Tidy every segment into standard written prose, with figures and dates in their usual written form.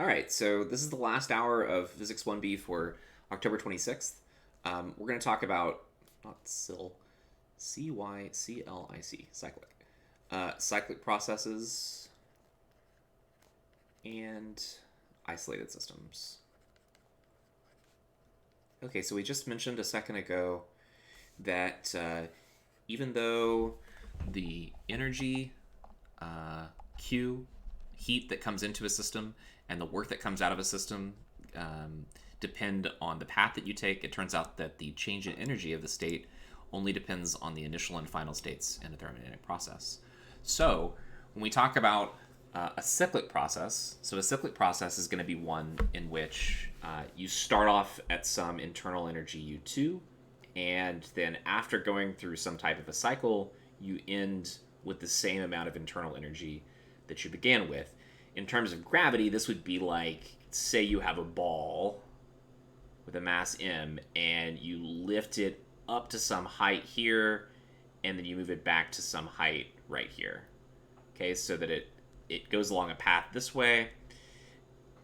All right, so this is the last hour of Physics 1B for October 26th. We're going to talk about, not SIL, C-Y-C-L-I-C, cyclic. Cyclic processes and isolated systems. Okay, so we just mentioned a second ago that even though the energy, Q, heat that comes into a system, and the work that comes out of a system depend on the path that you take, it turns out that the change in energy of the state only depends on the initial and final states in a thermodynamic process. So when we talk about a cyclic process, so a cyclic process is going to be one in which you start off at some internal energy U2, and then after going through some type of a cycle, you end with the same amount of internal energy that you began with. In terms of gravity, this would be like, say you have a ball with a mass m, and you lift it up to some height here, and then you move it back to some height right here. Okay, so that it goes along a path this way,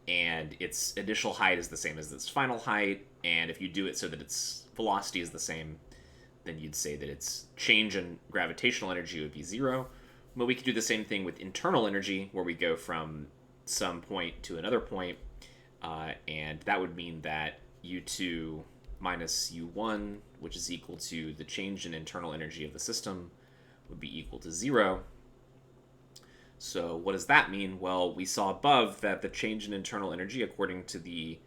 and its initial height is the same as its final height, and if you do it so that its velocity is the same, then you'd say that its change in gravitational energy would be zero. But we could do the same thing with internal energy, where we go from some point to another point, and that would mean that U2 minus U1, which is equal to the change in internal energy of the system, would be equal to zero. So what does that mean? Well, we saw above that the change in internal energy, according to the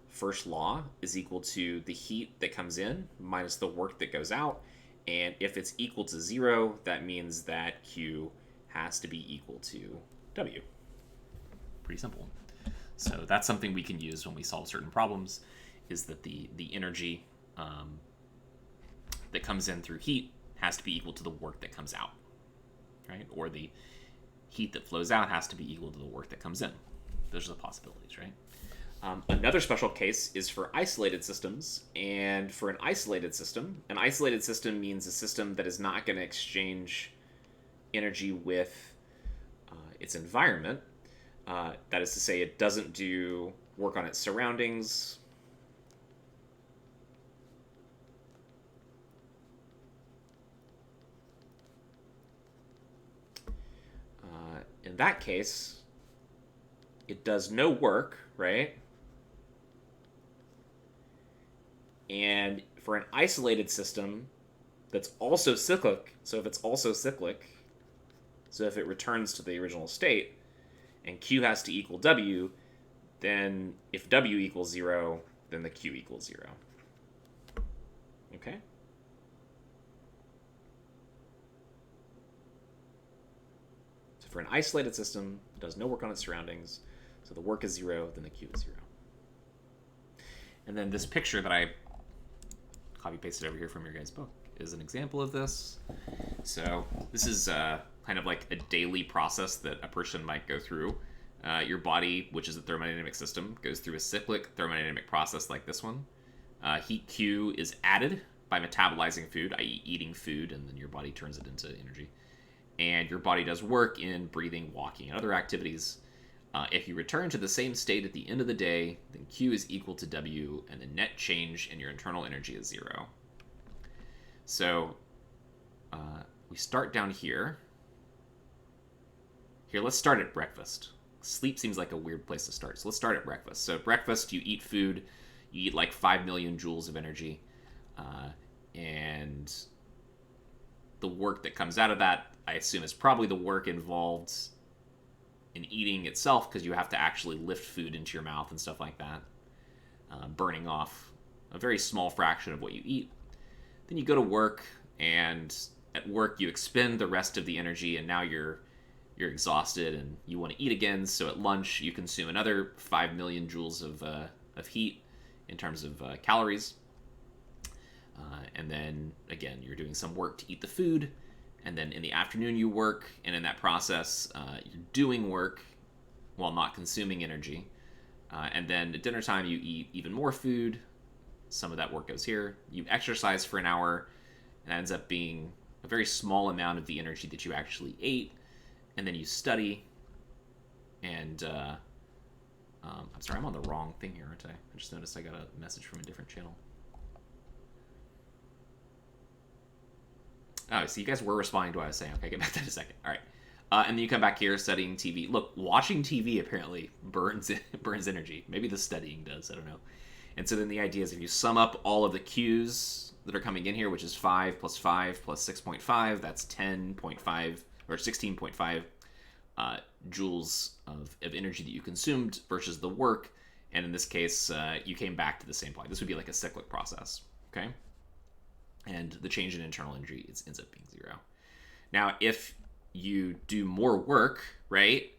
first law, is equal to the heat that comes in minus the work that goes out. And if it's equal to zero, that means that Q has to be equal to W. Pretty simple. So that's something we can use when we solve certain problems, is that the energy that comes in through heat has to be equal to the work that comes out, right? Or the heat that flows out has to be equal to the work that comes in. Those are the possibilities, right? Another special case is for isolated systems. And for an isolated system means a system that is not going to exchange energy with its environment. That is to say, it doesn't do work on its surroundings. In that case, it does no work, right? And for an isolated system that's also cyclic, so if it returns to the original state, and Q has to equal W, then if W equals zero, then the Q equals zero. Okay? So for an isolated system, it does no work on its surroundings, so the work is zero, then the Q is zero. And then this picture that I copy pasted over here from your guys' book is an example of this. So this is kind of like a daily process that a person might go through. Your body, which is a thermodynamic system, goes through a cyclic thermodynamic process like this one. Heat Q is added by metabolizing food, i.e. eating food, and then your body turns it into energy. And your body does work in breathing, walking, and other activities. If you return to the same state at the end of the day, then Q is equal to W, and the net change in your internal energy is zero. So we start down here. Here, let's start at breakfast. Sleep seems like a weird place to start, so let's start at breakfast. So at breakfast, you eat food. You eat like 5 million joules of energy. And the work that comes out of that, I assume, is probably the work involved in eating itself, because you have to actually lift food into your mouth and stuff like that, burning off a very small fraction of what you eat. Then you go to work, and at work you expend the rest of the energy, and now you're exhausted and you want to eat again. So at lunch you consume another 5 million joules of heat in terms of calories, and then again you're doing some work to eat the food. And then in the afternoon you work, and in that process you're doing work while not consuming energy. And then at dinner time you eat even more food. Some of that work goes here. You exercise for an hour, and that ends up being a very small amount of the energy that you actually ate. And then you study, and I'm sorry, I'm on the wrong thing here, aren't I? I just noticed I got a message from a different channel. Oh, so you guys were responding to what I was saying. Okay, get back to that in a second. All right. And then you come back here studying TV. Look, watching TV apparently burns energy. Maybe the studying does. I don't know. And so then the idea is if you sum up all of the Qs that are coming in here, which is 5 plus 5 plus 6.5, that's 10.5 or 16.5 joules of energy that you consumed versus the work. And in this case, you came back to the same point. This would be like a cyclic process. Okay. And the change in internal energy ends up being 0. Now, if you do more work, right,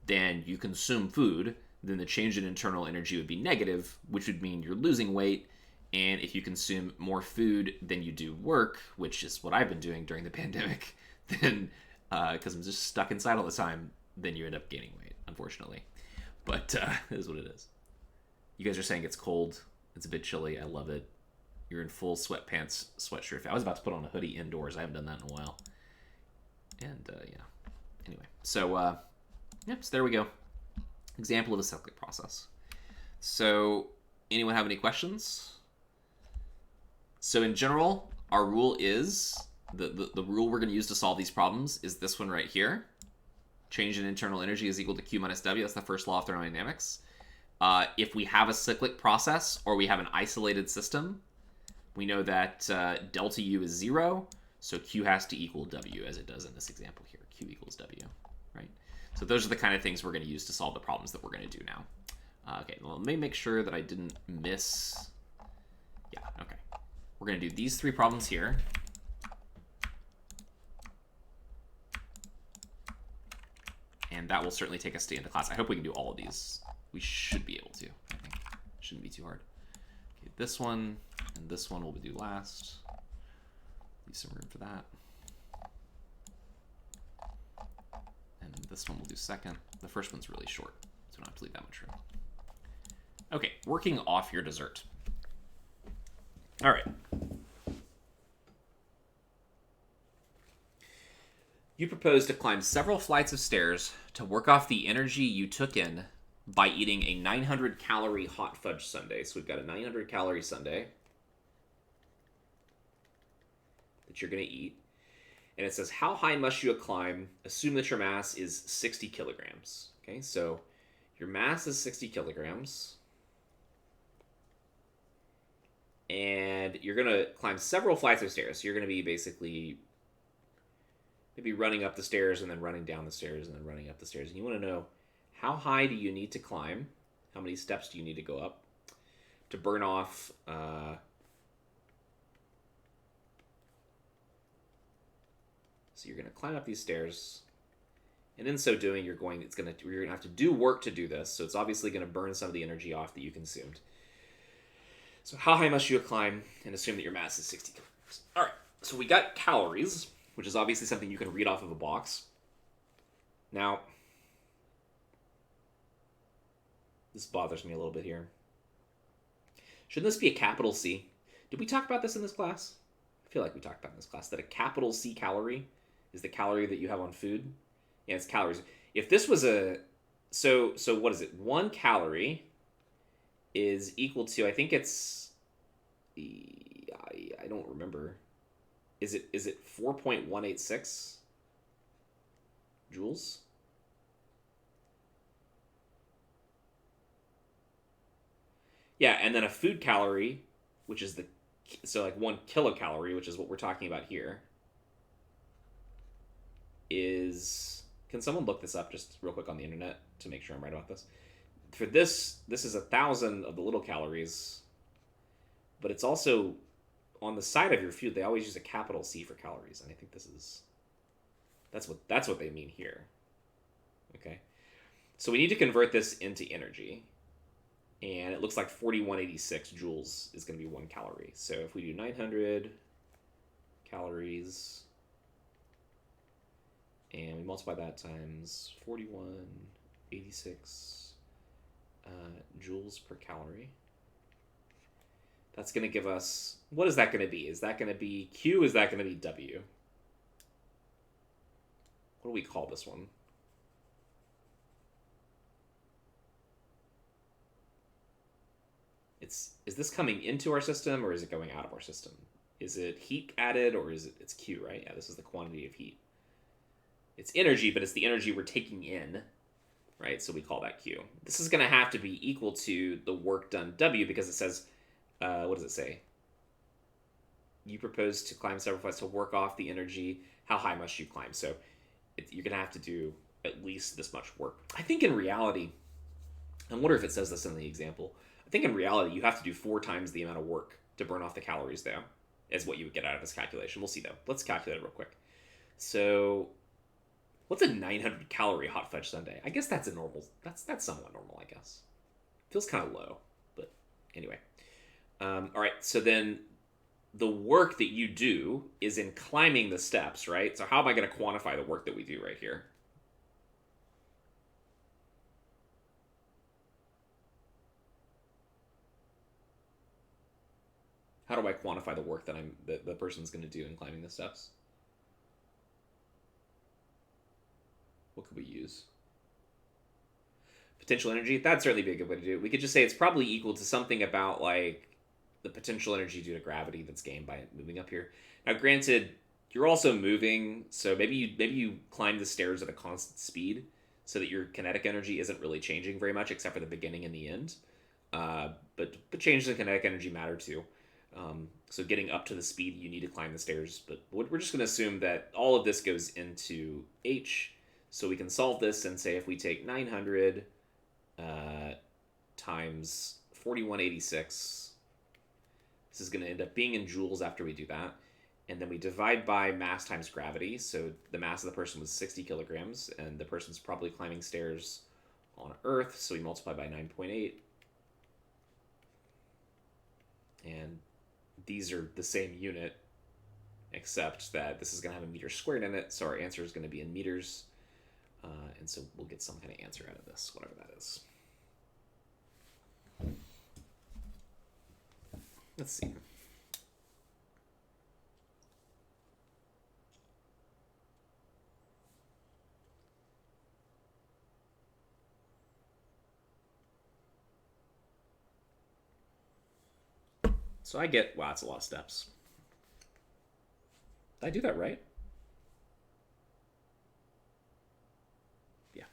then you consume food, then the change in internal energy would be negative, which would mean you're losing weight. And if you consume more food than you do work, which is what I've been doing during the pandemic, then because I'm just stuck inside all the time, then you end up gaining weight, unfortunately. But it is what it is. You guys are saying it's cold. It's a bit chilly. I love it. You're in full sweatpants, sweatshirt. I was about to put on a hoodie indoors. I haven't done that in a while. And, yeah. Anyway, so, so there we go. Example of a cyclic process. So, anyone have any questions? So, in general, our rule is, the rule we're going to use to solve these problems is this one right here. Change in internal energy is equal to Q minus W. That's the first law of thermodynamics. If we have a cyclic process or we have an isolated system, we know that delta U is 0, so Q has to equal W, as it does in this example here. Q equals W, right? So those are the kind of things we're going to use to solve the problems that we're going to do now. Okay, well, let me make sure that I didn't miss... Yeah, okay. We're going to do these 3 problems here. And that will certainly take us to the end of class. I hope we can do all of these. We should be able to, I think. Shouldn't be too hard. Okay, this one and this one we'll do last. Leave some room for that. And this one we'll do second. The first one's really short, so we don't have to leave that much room. Okay, working off your dessert. All right. You propose to climb several flights of stairs to work off the energy you took in by eating a 900-calorie hot fudge sundae. So we've got a 900-calorie sundae that you're going to eat. And it says, how high must you climb? Assume that your mass is 60 kilograms. Okay, so your mass is 60 kilograms. And you're going to climb several flights of stairs. So you're going to be basically maybe running up the stairs and then running down the stairs and then running up the stairs. And you want to know, how high do you need to climb? How many steps do you need to go up to burn off so you're going to climb up these stairs, and in so doing you're going to have to do work to do this, so it's obviously going to burn some of the energy off that you consumed. So how high must you climb, and assume that your mass is 60 kilograms. All right, so we got calories, which is obviously something you can read off of a box. Now, this bothers me a little bit here. Shouldn't this be a capital C? Did we talk about this in this class? I feel like we talked about in this class that a capital C calorie is the calorie that you have on food. Yeah, it's calories. If this was a... So what is it? 1 calorie is equal to... I think it's... I don't remember. Is it 4.186 joules? Yeah, and then a food calorie, which is so like 1 kilocalorie, which is what we're talking about here, is... Can someone look this up just real quick on the internet to make sure I'm right about this? For this is 1,000 of the little calories, but it's also on the side of your food. They always use a capital C for calories, and I think that's what they mean here. Okay, so we need to convert this into energy, and it looks like 4186 joules is going to be 1 calorie. So if we do 900 calories, and we multiply that times 4186 joules per calorie, that's going to give us... What is that going to be? Is that going to be Q? Is that going to be W? What do we call this one? is this coming into our system or is it going out of our system? Is it heat added or is it's Q, right? Yeah, this is the quantity of heat. It's energy, but it's the energy we're taking in, right? So we call that Q. This is going to have to be equal to the work done W because it says, what does it say? You propose to climb several flights to work off the energy. How high must you climb? So you're going to have to do at least this much work. I think in reality, I wonder if it says this in the example. I think in reality, you have to do 4 times the amount of work to burn off the calories, though, is what you would get out of this calculation. We'll see, though. Let's calculate it real quick. So what's a 900 calorie hot fudge sundae? I guess that's a normal. That's somewhat normal, I guess. Feels kind of low, but anyway. All right, so then the work that you do is in climbing the steps, right? So how am I going to quantify the work that we do right here? How do I quantify the work that the person's going to do in climbing the steps? What could we use? Potential energy? That'd certainly be a good way to do it. We could just say it's probably equal to something about like the potential energy due to gravity that's gained by moving up here. Now, granted, you're also moving, so maybe you climb the stairs at a constant speed, so that your kinetic energy isn't really changing very much, except for the beginning and the end. But changes in kinetic energy matter too. So getting up to the speed you need to climb the stairs. But we're just going to assume that all of this goes into H. So we can solve this and say if we take 900 times 4186, this is going to end up being in joules after we do that. And then we divide by mass times gravity. So the mass of the person was 60 kilograms, and the person's probably climbing stairs on Earth. So we multiply by 9.8. And these are the same unit, except that this is going to have a meter squared in it, so our answer is going to be in meters. And so we'll get some kind of answer out of this, whatever that is. Let's see. So I get, wow, that's a lot of steps. Did I do that right? Yeah.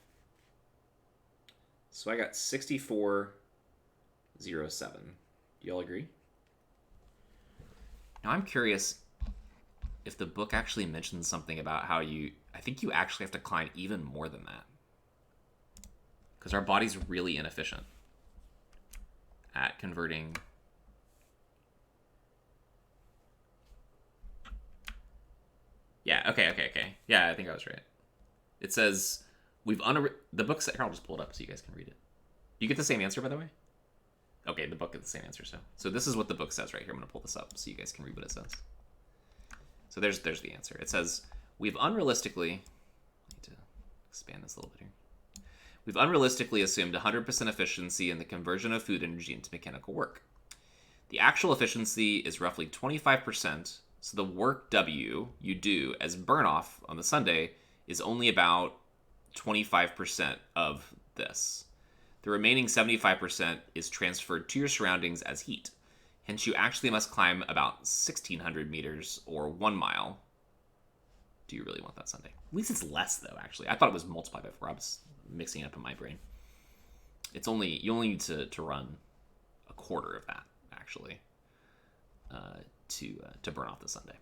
So I got 6407. Do y'all agree? Now I'm curious if the book actually mentions something about how I think you actually have to climb even more than that. Because our body's really inefficient at converting. Yeah, okay. Yeah, I think I was right. It says, the book said, here, I'll just pull it up so you guys can read it. You get the same answer, by the way? Okay, the book gets the same answer, so this is what the book says right here. I'm going to pull this up so you guys can read what it says. So there's the answer. It says, I need to expand this a little bit here. We've unrealistically assumed 100% efficiency in the conversion of food energy into mechanical work. The actual efficiency is roughly 25%, so the work W you do as burn off on the Sunday is only about 25% of this. The remaining 75% is transferred to your surroundings as heat. Hence, you actually must climb about 1,600 meters or 1 mile. Do you really want that Sunday? At least it's less, though, actually. I thought it was multiplied by 4. I was mixing it up in my brain. You only need to run a quarter of that, actually, to burn off the Sunday.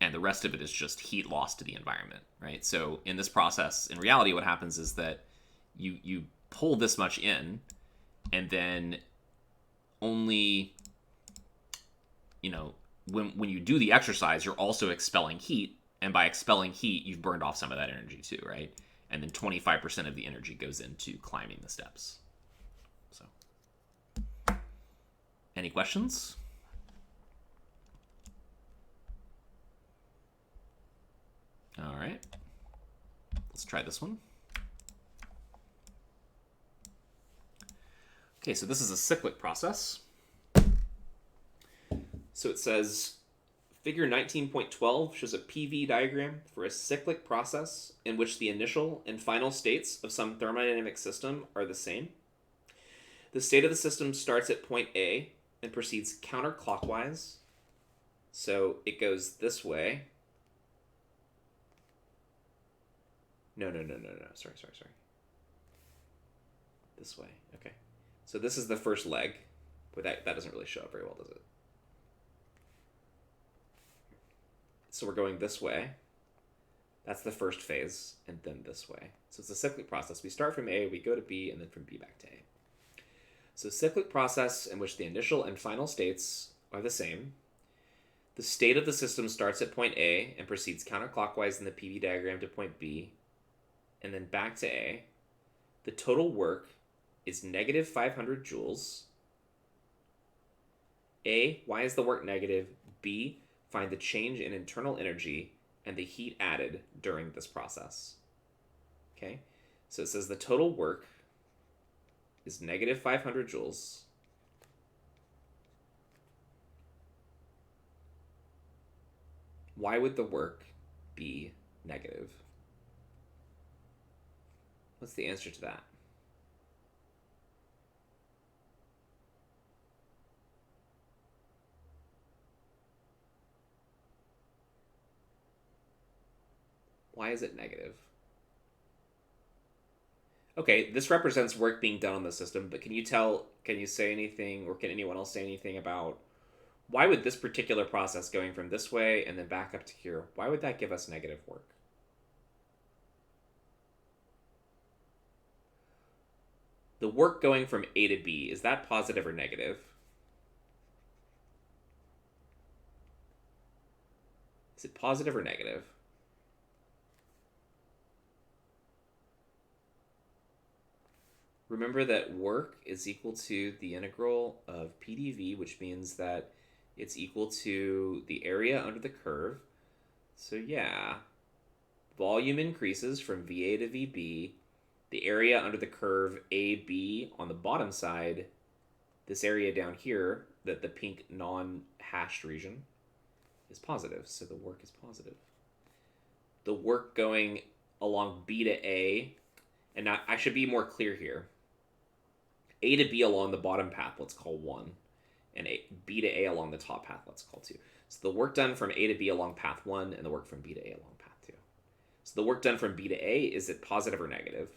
And the rest of it is just heat lost to the environment, right? So in this process, in reality, what happens is that you pull this much in, and then only, when you do the exercise, you're also expelling heat, and by expelling heat, you've burned off some of that energy too, right? And then 25% of the energy goes into climbing the steps. So, any questions? All right, let's try this one. Okay, so this is a cyclic process. So it says, figure 19.12 shows a PV diagram for a cyclic process in which the initial and final states of some thermodynamic system are the same. The state of the system starts at point A and proceeds counterclockwise. So it goes this way. No. Sorry. This way. Okay. So this is the first leg. But that doesn't really show up very well, does it? So we're going this way. That's the first phase, and then this way. So it's a cyclic process. We start from A, we go to B, and then from B back to A. So cyclic process in which the initial and final states are the same. The state of the system starts at point A and proceeds counterclockwise in the PV diagram to point B, and then back to A. The total work is negative 500 joules. A, why is the work negative? B, find the change in internal energy and the heat added during this process. Okay, so it says the total work is negative 500 joules. Why would the work be negative? What's the answer to that? Why is it negative? Okay, this represents work being done on the system, but can you say anything, or can anyone else say anything about why would this particular process going from this way and then back up to here, why would that give us negative work? The work going from A to B, is that positive or negative? Is it positive or negative? Remember that work is equal to the integral of PdV, which means that it's equal to the area under the curve. So yeah, volume increases from VA to VB. The area under the curve AB on the bottom side, this area down here, the pink non-hashed region, is positive. So the work is positive. The work going along B to A, and now I should be more clear here. A to B along the bottom path, let's call 1. And B to A along the top path, let's call 2. So the work done from A to B along path 1 and the work from B to A along path 2. So the work done from B to A, is it positive or negative?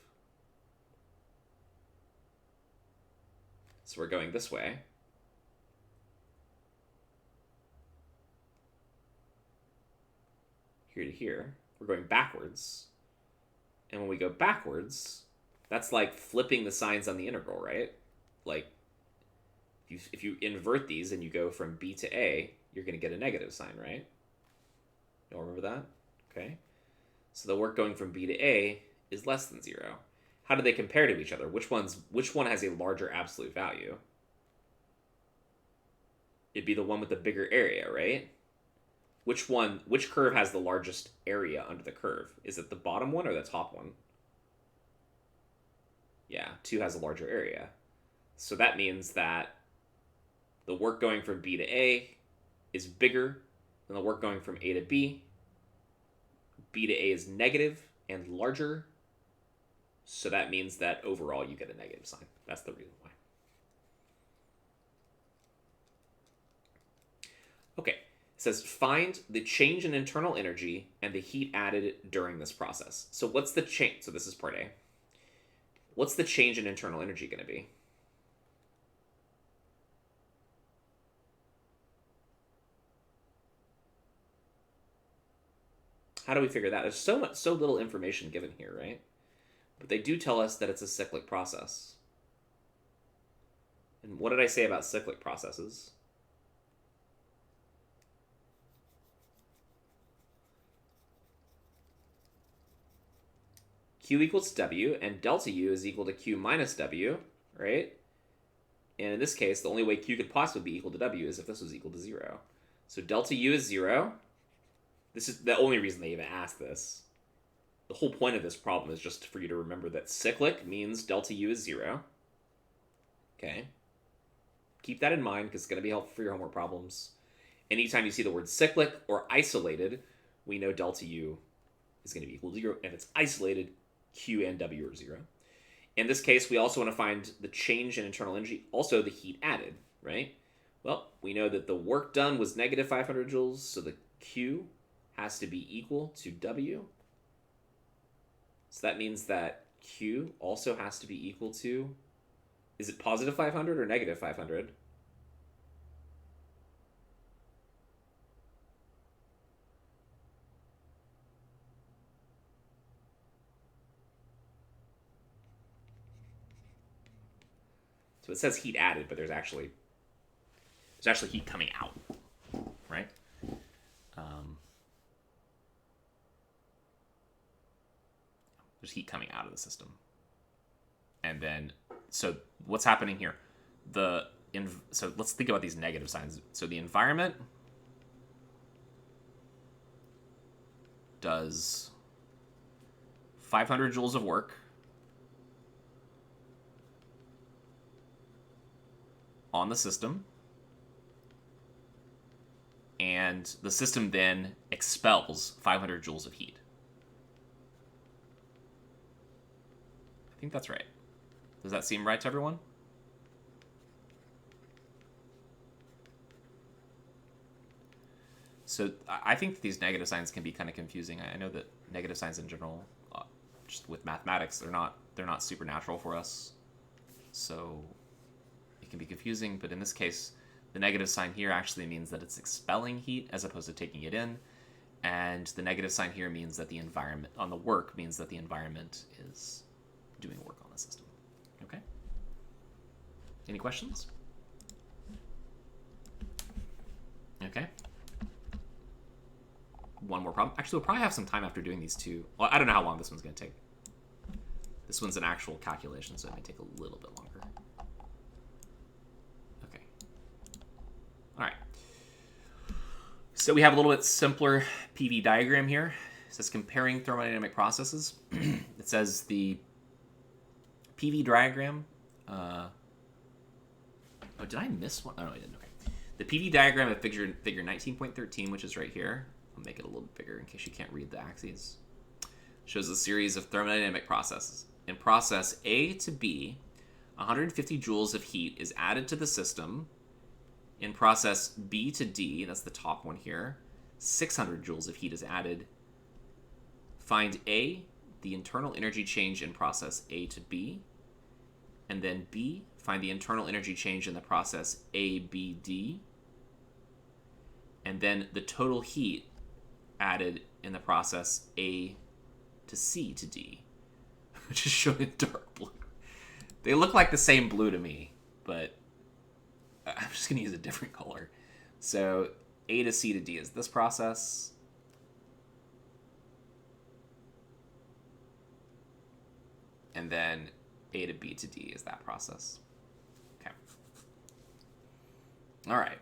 So we're going this way. Here to here. We're going backwards. And when we go backwards, that's like flipping the signs on the integral, right? Like, if you invert these and you go from B to A, you're going to get a negative sign, right? You all remember that? Okay. So the work going from B to A is less than 0. How do they compare to each other? Which one has a larger absolute value? It'd be the one with the bigger area, right? Which curve has the largest area under the curve? Is it the bottom one or the top one? Yeah, 2 has a larger area. So that means that the work going from B to A is bigger than the work going from A to B. B to A is negative and larger. So that means that overall you get a negative sign. That's the reason why. Okay, it says find the change in internal energy and the heat added during this process. So what's the change? So this is part A. What's the change in internal energy going to be? How do we figure that? There's so little information given here, right? But they do tell us that it's a cyclic process. And what did I say about cyclic processes? Q equals W, and delta U is equal to Q minus W, right? And in this case, the only way Q could possibly be equal to W is if this was equal to 0. So delta U is 0. This is the only reason they even ask this. The whole point of this problem is just for you to remember that cyclic means delta U is 0. Okay. Keep that in mind because it's going to be helpful for your homework problems. Anytime you see the word cyclic or isolated, we know delta U is going to be equal to 0. If it's isolated, Q and W are 0. In this case, we also want to find the change in internal energy, also the heat added, right? Well, we know that the work done was negative 500 joules, so the Q has to be equal to W. So that means that Q also has to be equal to, is it positive 500 or negative 500? So it says heat added, but there's actually heat coming out, right? There's heat coming out of the system. And then, so what's happening here? So let's think about these negative signs. So the environment does 500 joules of work on the system, and the system then expels 500 joules of heat. I think that's right. Does that seem right to everyone? So I think these negative signs can be kind of confusing. I know that negative signs in general, just with mathematics, they're not supernatural for us. So it can be confusing, but in this case, the negative sign here actually means that it's expelling heat as opposed to taking it in. And the negative sign here means that the environment, on the work, means that the environment is doing work on the system. Okay? Any questions? Okay. One more problem. Actually, we'll probably have some time after doing these two. Well, I don't know how long this one's going to take. This one's an actual calculation, so it may take a little bit longer. Okay. All right. So we have a little bit simpler PV diagram here. It says comparing thermodynamic processes. It says the PV diagram. Oh, did I miss one? Oh, no, I didn't. Okay. The PV diagram of figure 19.13, which is right here. I'll make it a little bit bigger in case you can't read the axes. Shows a series of thermodynamic processes. In process A to B, 150 joules of heat is added to the system. In process B to D, that's the top one here, 600 joules of heat is added. Find A, the internal energy change in process A to B. And then B, find the internal energy change in the process ABD. And then the total heat added in the process A to C to D, which is shown in dark blue. They look like the same blue to me, but I'm just going to use a different color. So A to C to D is this process. And then A to B to D is that process. Okay. All right.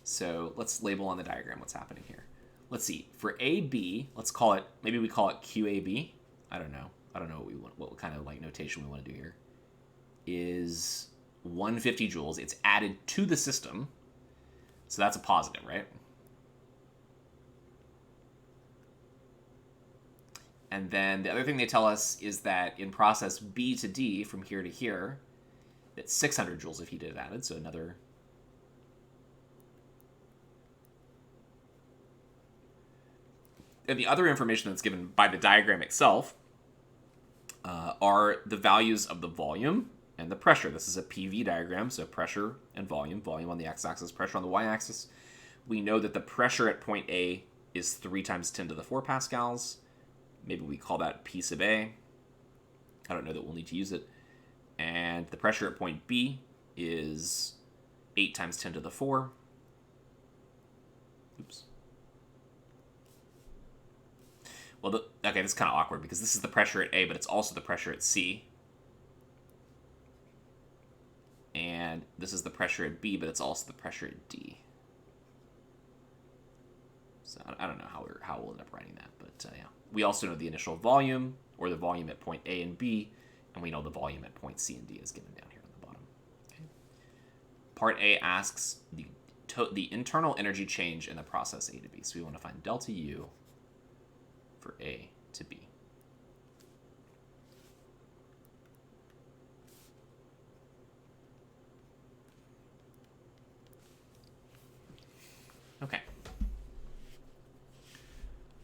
So let's label on the diagram what's happening here. Let's see. For AB, let's call it, maybe we call it QAB. I don't know what kind of like notation we want to do here. Is 150 joules. It's added to the system. So that's a positive, right? And then the other thing they tell us is that in process B to D, from here to here, that 600 joules of heat is added. So another. And the other information that's given by the diagram itself are the values of the volume and the pressure. This is a PV diagram, so pressure and volume. Volume on the x-axis, pressure on the y-axis. We know that the pressure at point A is 3 times 10 to the 4 pascals. Maybe we call that P sub A. I don't know that we'll need to use it. And the pressure at point B is 8 times 10 to the 4. Oops. Well, okay, this is kind of awkward because this is the pressure at A, but it's also the pressure at C. And this is the pressure at B, but it's also the pressure at D. So I don't know how we'll end up writing that, but yeah. We also know the initial volume, or the volume at point A and B, and we know the volume at point C and D is given down here on the bottom. Okay. Part A asks the internal energy change in the process A to B. So we want to find delta U for A to B.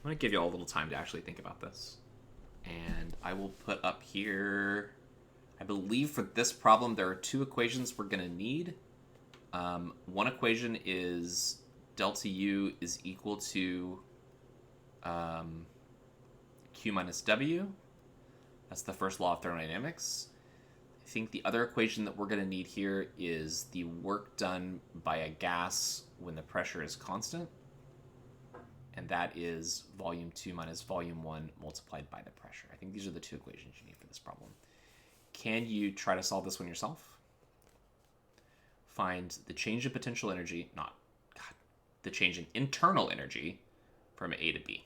going to give you all a little time to actually think about this. And I will put up here, I believe for this problem, there are two equations we're going to need. One equation is delta U is equal to Q minus W. That's the first law of thermodynamics. I think the other equation that we're going to need here is the work done by a gas when the pressure is constant. And that is volume 2 minus volume 1 multiplied by the pressure. I think these are the two equations you need for this problem. Can you try to solve this one yourself? Find the change in potential energy, the change in internal energy from A to B.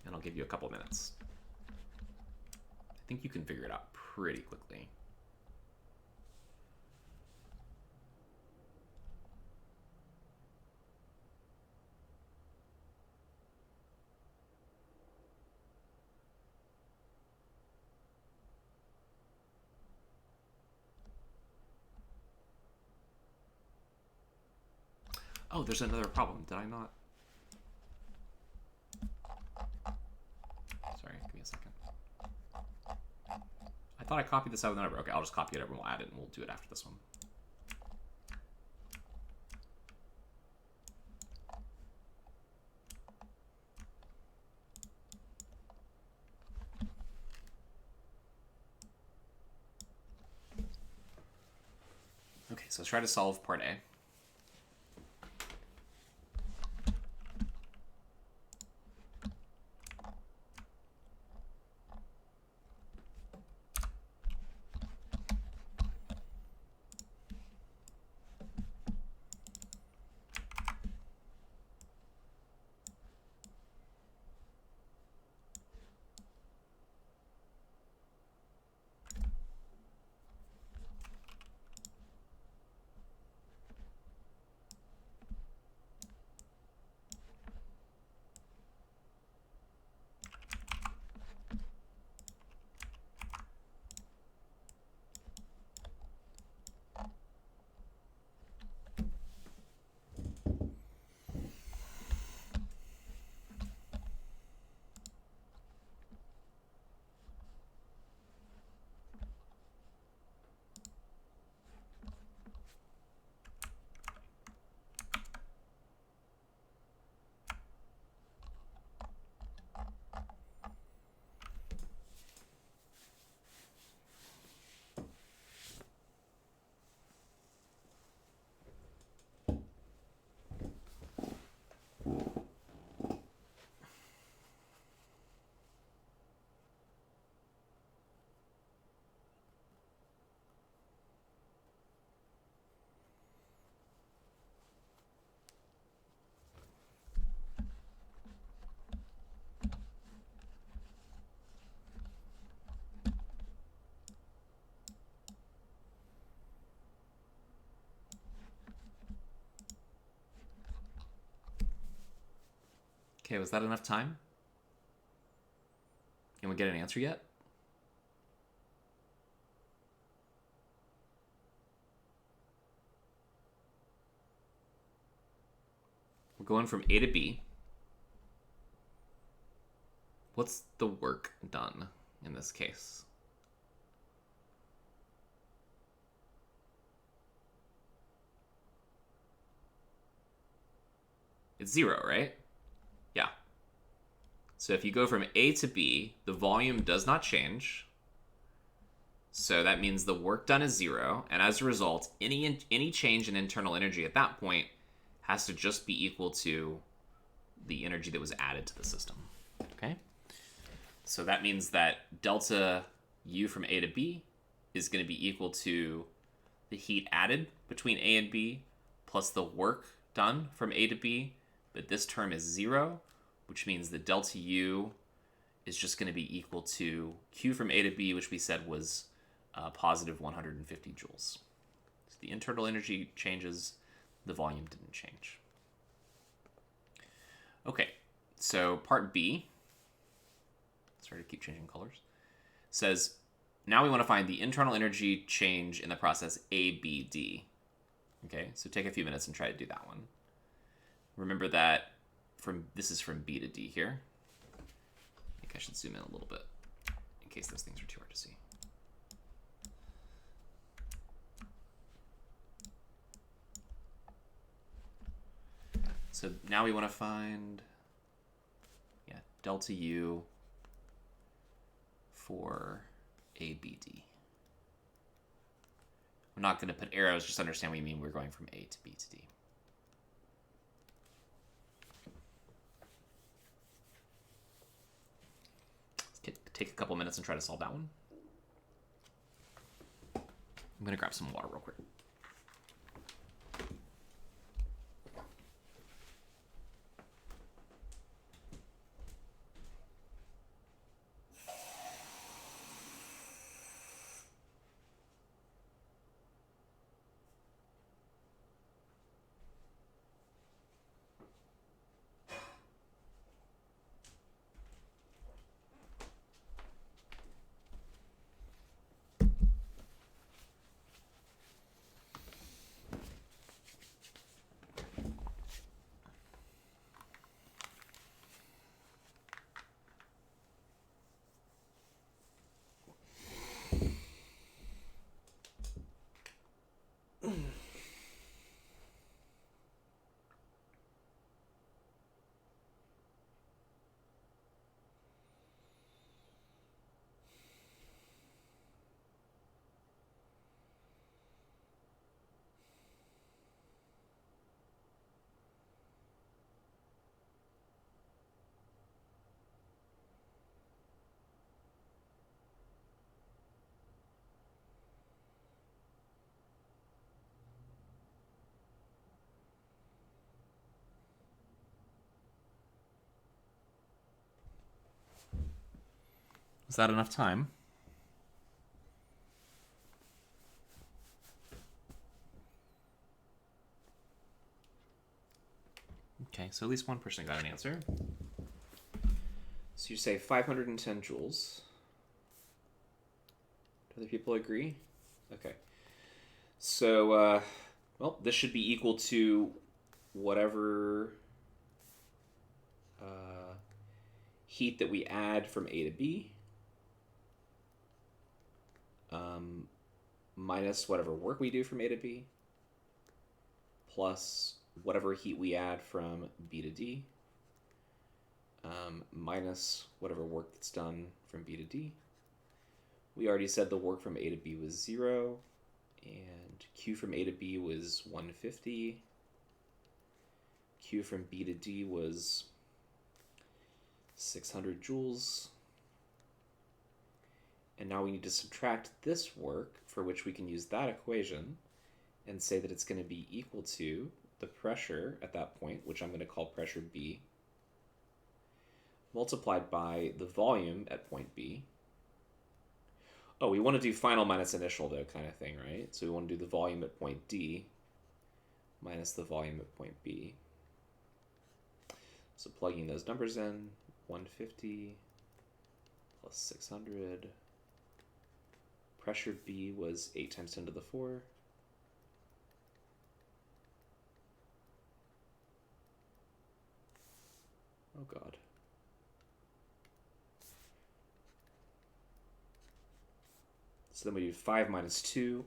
And I'll give you a couple minutes. I think you can figure it out pretty quickly. Oh, there's another problem. Did I not? Sorry, give me a second. I thought I copied this out of the number. Okay, I'll just copy it over and we'll add it and we'll do it after this one. Okay, so let's try to solve part A. Okay, was that enough time? Can we get an answer yet? We're going from A to B. What's the work done in this case? It's 0, right? Yeah. So if you go from A to B, the volume does not change. So that means the work done is 0. And as a result, any change in internal energy at that point has to just be equal to the energy that was added to the system. Okay? So that means that delta U from A to B is going to be equal to the heat added between A and B plus the work done from A to B. But this term is 0, which means that delta U is just going to be equal to Q from A to B, which we said was positive 150 joules. So the internal energy changes, the volume didn't change. Okay, so part B, sorry to keep changing colors, says now we want to find the internal energy change in the process ABD. Okay, so take a few minutes and try to do that one. Remember that this is from B to D here. I think I should zoom in a little bit in case those things are too hard to see. So now we want to find delta U for ABD. I'm not going to put arrows, just understand what you mean. We're going from A to B to D. Let's take a couple minutes and try to solve that one. I'm going to grab some water real quick. Is that enough time? Okay, so at least one person got an answer. So you say 510 joules. Do other people agree? Okay. So, well, this should be equal to whatever heat that we add from A to B, minus whatever work we do from A to B, plus whatever heat we add from B to D, minus whatever work that's done from B to D. We already said the work from A to B was 0, and Q from A to B was 150. Q from B to D was 600 joules. And now we need to subtract this work, for which we can use that equation and say that it's going to be equal to the pressure at that point, which I'm going to call pressure B, multiplied by the volume at point B. Oh, we want to do final minus initial though, kind of thing, right? So we want to do the volume at point D minus the volume at point B. So plugging those numbers in, 150 plus 600. Pressure B was 8 times 10 to the 4. Oh God. So then we do 5 minus 2.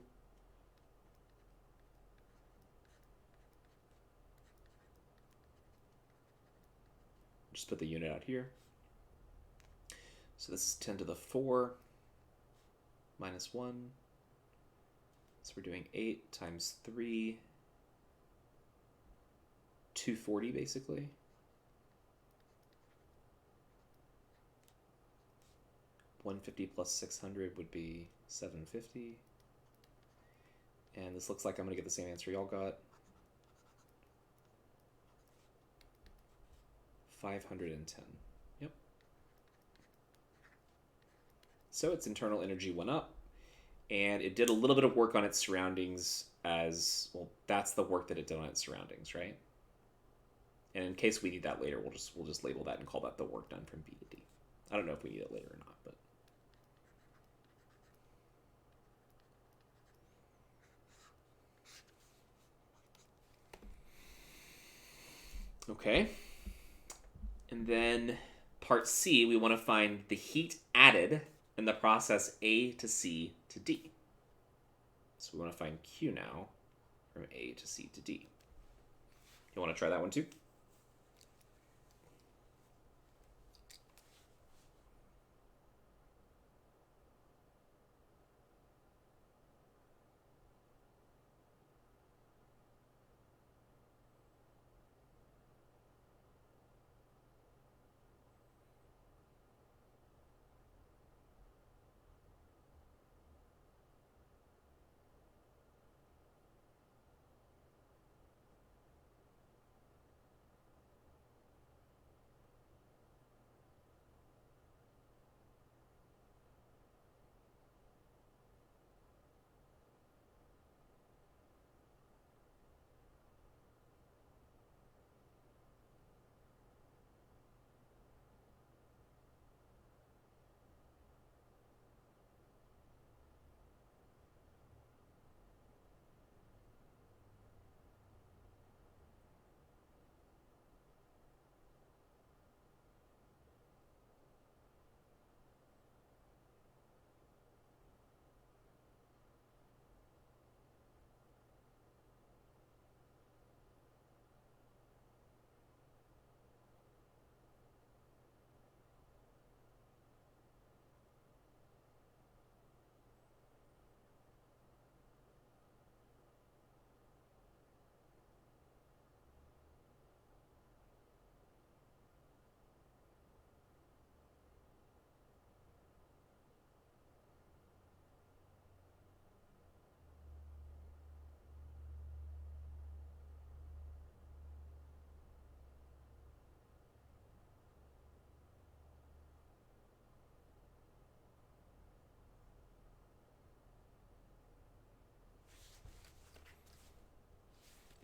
Just put the unit out here. So this is 10 to the 4 minus 1. So we're doing 8 times 3, 240 basically. 150 plus 600 would be 750. And this looks like I'm going to get the same answer y'all got. 510. Yep. So its internal energy went up, and it did a little bit of work on its surroundings as, well, that's the work that it did on its surroundings, right? And in case we need that later, we'll just label that and call that the work done from B to D. I don't know if we need it later or not, but. Okay. And then part C, we want to find the heat added in the process A to C to D. So we want to find Q now from A to C to D. You want to try that one too?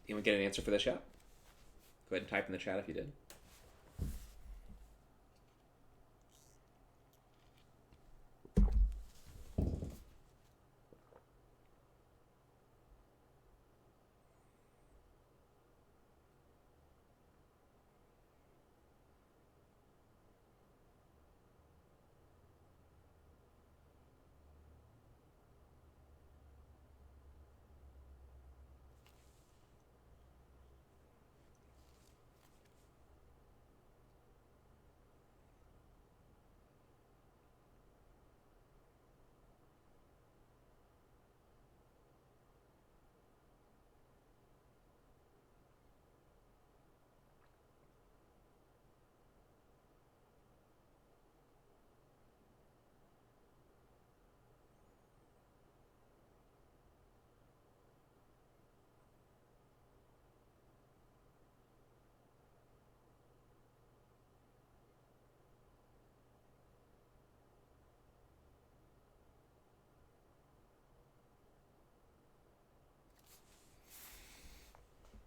Anyone get an answer for this yet? Go ahead and type in the chat if you did.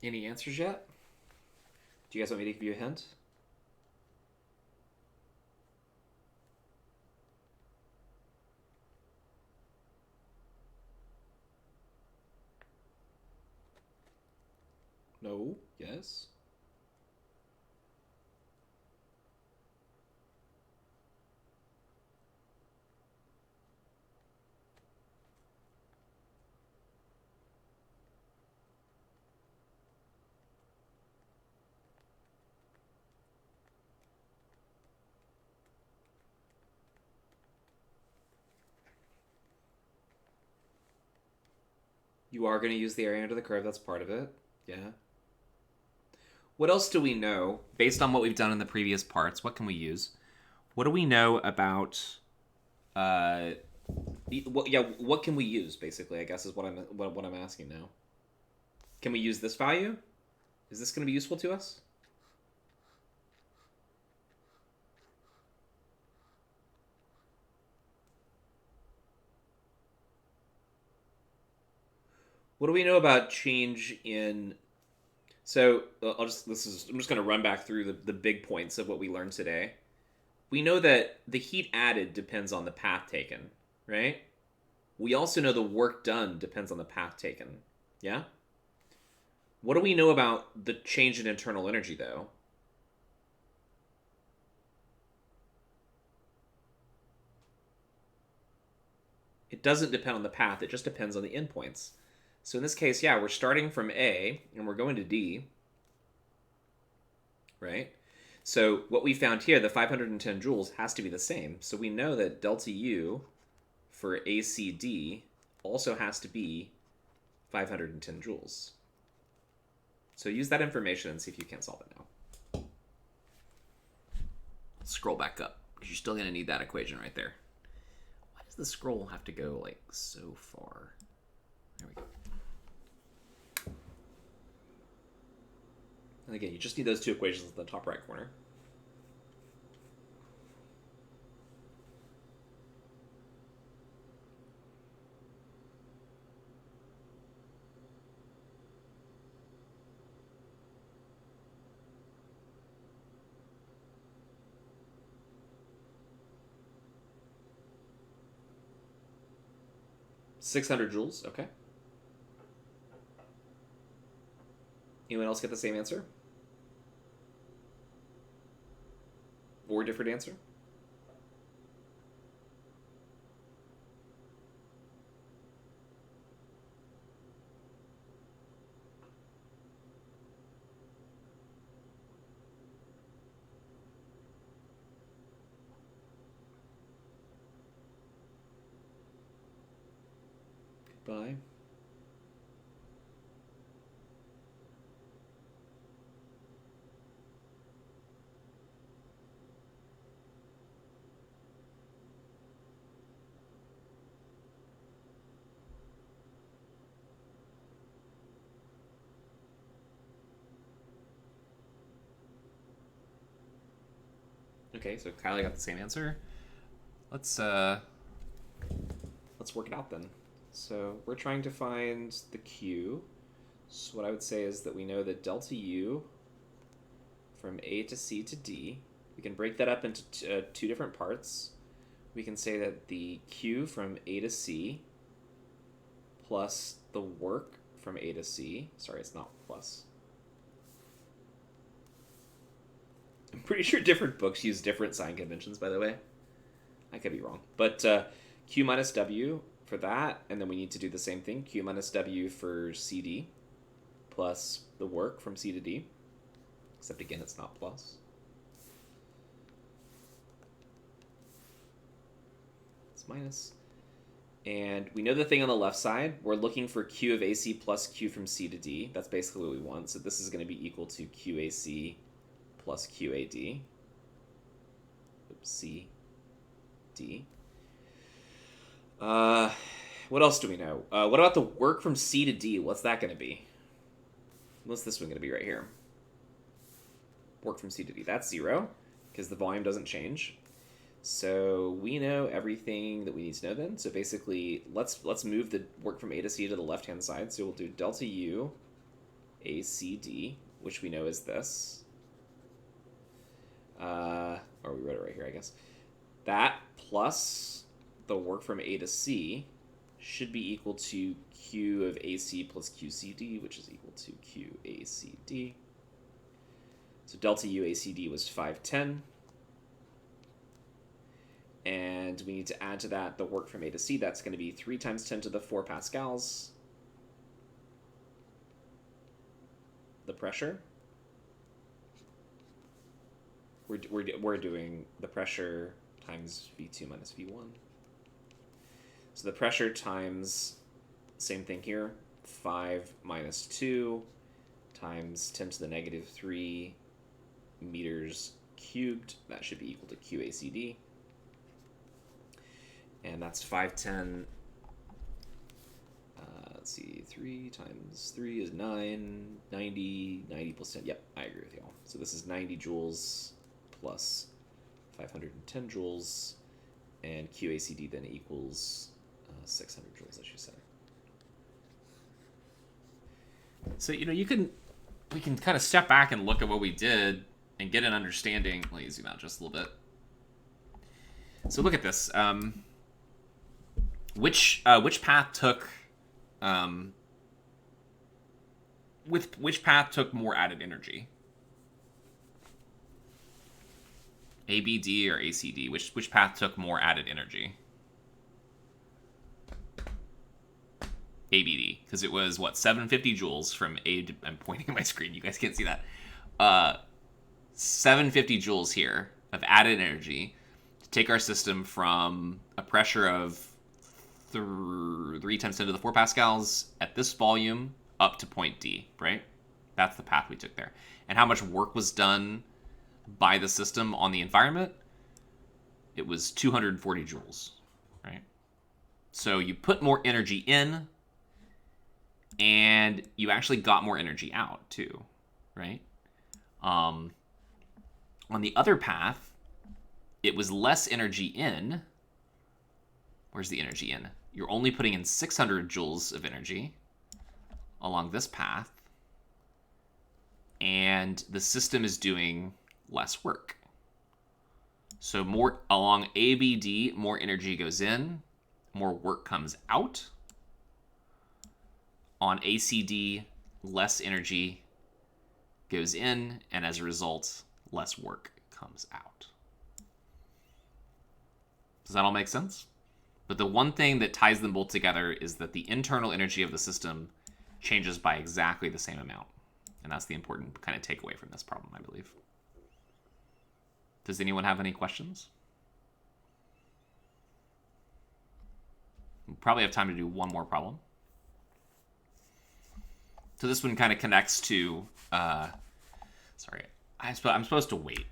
Any answers yet? Do you guys want me to give you a hint? No? Yes? You are going to use the area under the curve. That's part of it. Yeah. What else do we know based on what we've done in the previous parts? What can we use? What do we know about? What can we use? Basically, I guess is what I'm asking now. Can we use this value? Is this going to be useful to us? What do we know about change in? So I'm just going to run back through the big points of what we learned today. We know that the heat added depends on the path taken, right? We also know the work done depends on the path taken. Yeah? What do we know about the change in internal energy, though? It doesn't depend on the path. It just depends on the endpoints. So in this case, yeah, we're starting from A and we're going to D, right? So what we found here, the 510 joules, has to be the same. So we know that delta U for ACD also has to be 510 joules. So use that information and see if you can't solve it now. Scroll back up, because you're still going to need that equation right there. Why does the scroll have to go like so far? There we go. And again, you just need those two equations in the top right corner. $600 joules, okay. Anyone else get the same answer? Or a different answer? Goodbye. Okay, so Kylie got the same answer. Let's work it out then. So we're trying to find the Q. So what I would say is that we know that delta U from A to C to D, we can break that up into two different parts. We can say that the Q from A to C plus the work from A to C. Sorry, it's not plus. I'm pretty sure different books use different sign conventions, by the way. I could be wrong. But Q minus W for that, and then we need to do the same thing. Q minus W for CD plus the work from C to D. Except again, it's not plus. It's minus. And we know the thing on the left side. We're looking for Q of AC plus Q from C to D. That's basically what we want. So this is going to be equal to QAC plus QAD. Oops, C, D. What else do we know? What about the work from C to D? What's that going to be? What's this one going to be right here? Work from C to D. That's 0, because the volume doesn't change. So we know everything that we need to know then. So basically, let's move the work from A to C to the left-hand side. So we'll do delta U ACD, which we know is this. Or we wrote it right here, I guess. That plus the work from A to C should be equal to Q of AC plus QCD, which is equal to QACD. So delta U ACD was 510. And we need to add to that the work from A to C. That's going to be 3 times 10 to the 4 pascals. The pressure. We're doing the pressure times V2 minus V1. So the pressure times, same thing here, 5 minus 2 times 10 to the negative 3 meters cubed. That should be equal to QACD. And that's 510. Let's see, 3 times 3 is 9, 90, 90 plus 10. Yep, I agree with y'all. So this is 90 joules plus 510 joules, and QACD then equals 600 joules, as you said. So, we can kind of step back and look at what we did and get an understanding. Let me zoom out just a little bit. So look at this. Which path took which path took more added energy? ABD or ACD? Which path took more added energy? ABD, because it was, what, 750 joules from A to... I'm pointing at my screen. You guys can't see that. 750 joules here of added energy to take our system from a pressure of 3 times 10 to the 4 pascals at this volume up to point D, right? That's the path we took there. And how much work was done by the system on the environment? It was 240 joules, right? So you put more energy in, and you actually got more energy out too, right? On the other path, it was less energy in. Where's the energy in? You're only putting in 600 joules of energy along this path, and the system is doing less work. So more along ABD, more energy goes in, more work comes out. On ACD, less energy goes in, and as a result, less work comes out. Does that all make sense? But the one thing that ties them both together is that the internal energy of the system changes by exactly the same amount. And that's the important kind of takeaway from this problem, I believe. Does anyone have any questions? We'll probably have time to do one more problem. So this one kind of connects to... sorry, I'm supposed to wait.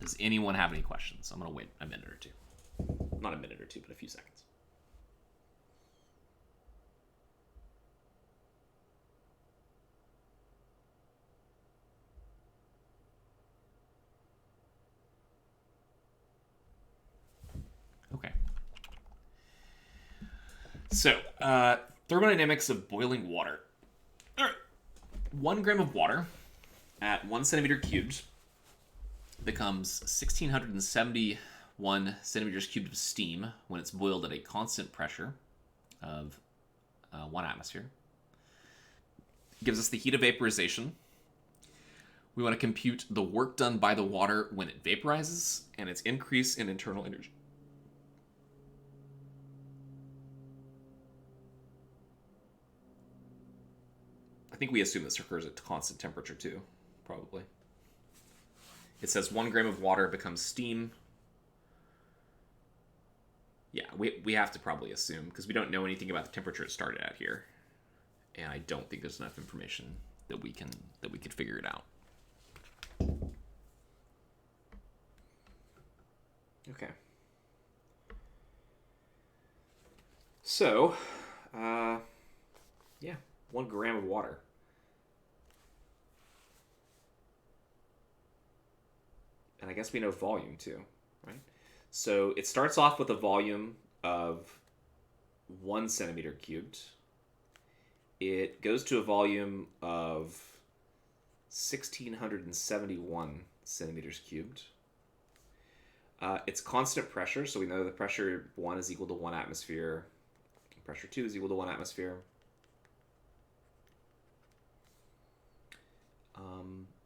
Does anyone have any questions? I'm going to wait a minute or two. Not a minute or two, but a few seconds. Okay. So, thermodynamics of boiling water. All right. 1 gram of water at 1 centimeter cubed becomes 1,671 centimeters cubed of steam when it's boiled at a constant pressure of 1 atmosphere. It gives us the heat of vaporization. We want to compute the work done by the water when it vaporizes and its increase in internal energy. I think we assume this occurs at constant temperature too, probably. It says 1 gram of water becomes steam. Yeah, we have to probably assume, because we don't know anything about the temperature it started at here. And I don't think there's enough information that we could figure it out. Okay. So, yeah, 1 gram of water. And I guess we know volume too, right? So it starts off with a volume of 1 centimeter cubed. It goes to a volume of 1,671 centimeters cubed. It's constant pressure, so we know the pressure 1 is equal to 1 atmosphere. Pressure 2 is equal to 1 atmosphere.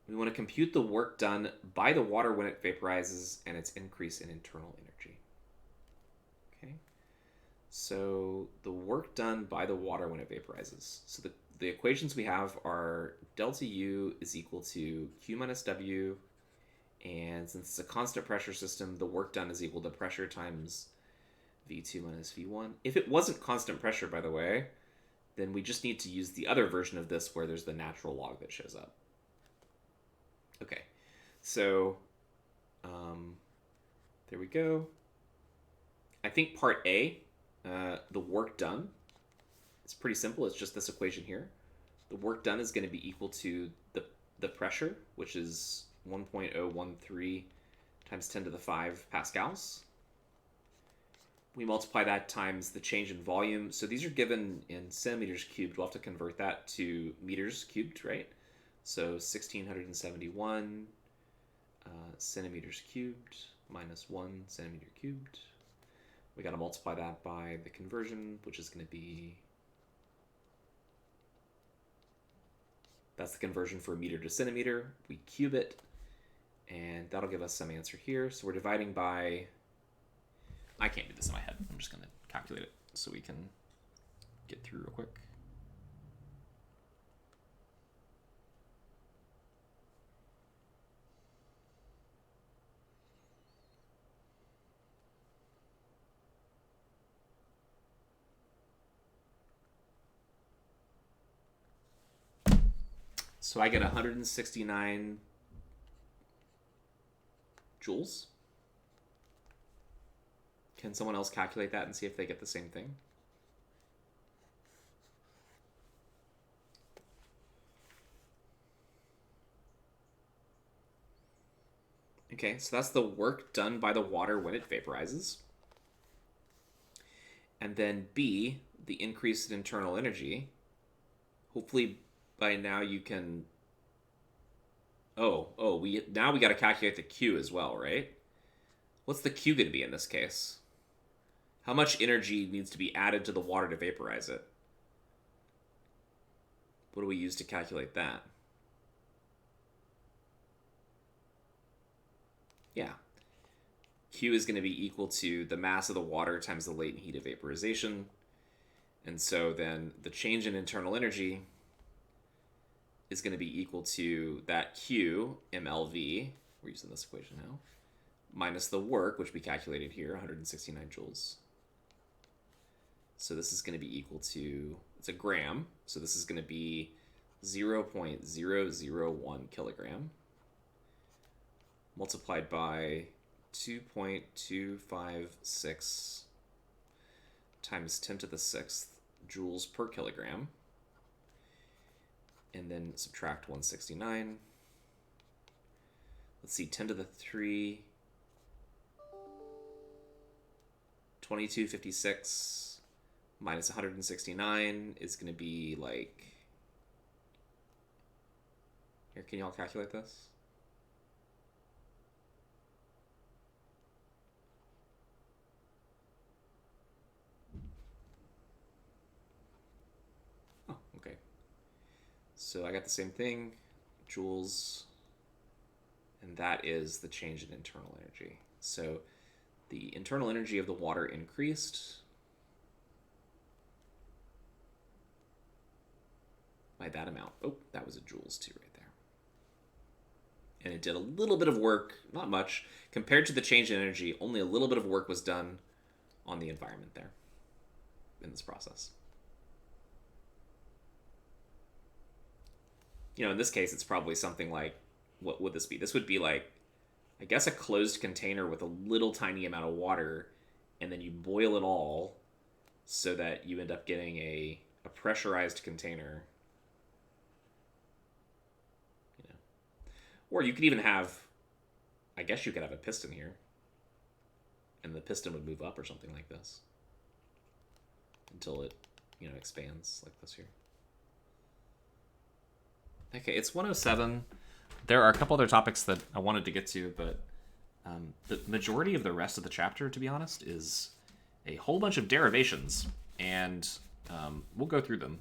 We want to compute the work done by the water when it vaporizes and its increase in internal energy. Okay, so the work done by the water when it vaporizes. So the equations we have are delta U is equal to Q minus W, and since it's a constant pressure system, the work done is equal to pressure times V2 minus V1. If it wasn't constant pressure, by the way, then we just need to use the other version of this where there's the natural log that shows up. Okay, so there we go. I think part A, the work done, it's pretty simple. It's just this equation here. The work done is going to be equal to the pressure, which is 1.013 times 10 to the 5 pascals. We multiply that times the change in volume. So these are given in centimeters cubed. We'll have to convert that to meters cubed, right? So 1,671 centimeters cubed minus 1 centimeter cubed. We got to multiply that by the conversion, which is going to be... That's the conversion for meter to centimeter. We cube it, and that'll give us some answer here. So we're dividing by... I can't do this in my head. I'm just going to calculate it so we can get through real quick. So I get 169 joules. Can someone else calculate that and see if they get the same thing? Okay, so that's the work done by the water when it vaporizes. And then B, the increase in internal energy. Hopefully by now you can... now we got to calculate the Q as well, right? What's the Q going to be in this case? How much energy needs to be added to the water to vaporize it? What do we use to calculate that? Yeah. Q is going to be equal to the mass of the water times the latent heat of vaporization. And so then the change in internal energy is going to be equal to that Q, MLV, we're using this equation now, minus the work, which we calculated here, 169 joules. So this is going to be equal to, it's a gram, so this is going to be 0.001 kilogram multiplied by 2.256 times 10 to the 6th joules per kilogram, and then subtract 169. Let's see, 10 to the 3, 2256 minus 169 is going to be like... Here, can y'all calculate this? Oh, okay. So I got the same thing, joules, and that is the change in internal energy. So the internal energy of the water increased by that amount. Oh, that was a joules too right there. And it did a little bit of work, not much. Compared to the change in energy, only a little bit of work was done on the environment there in this process. You know, in this case, it's probably something like, what would this be? This would be like, I guess, a closed container with a little tiny amount of water, and then you boil it all so that you end up getting a pressurized container. You know. Or you could even have, I guess you could have a piston here, and the piston would move up or something like this until it, you know, expands like this here. Okay, it's 107. There are a couple other topics that I wanted to get to, but the majority of the rest of the chapter, to be honest, is a whole bunch of derivations, and we'll go through them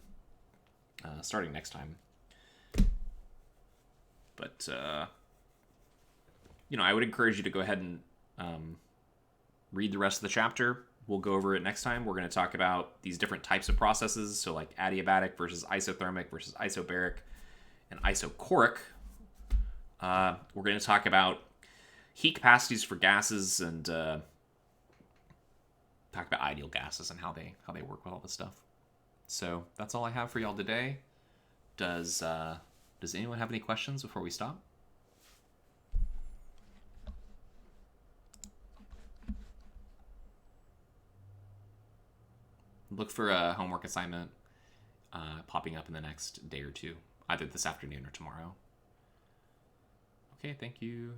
starting next time. But, you know, I would encourage you to go ahead and read the rest of the chapter. We'll go over it next time. We're going to talk about these different types of processes, so like adiabatic versus isothermic versus isobaric and isochoric. We're going to talk about heat capacities for gases and talk about ideal gases and how they work with all this stuff. So that's all I have for y'all today. Does anyone have any questions before we stop? Look for a homework assignment popping up in the next day or two, either this afternoon or tomorrow. Okay, thank you.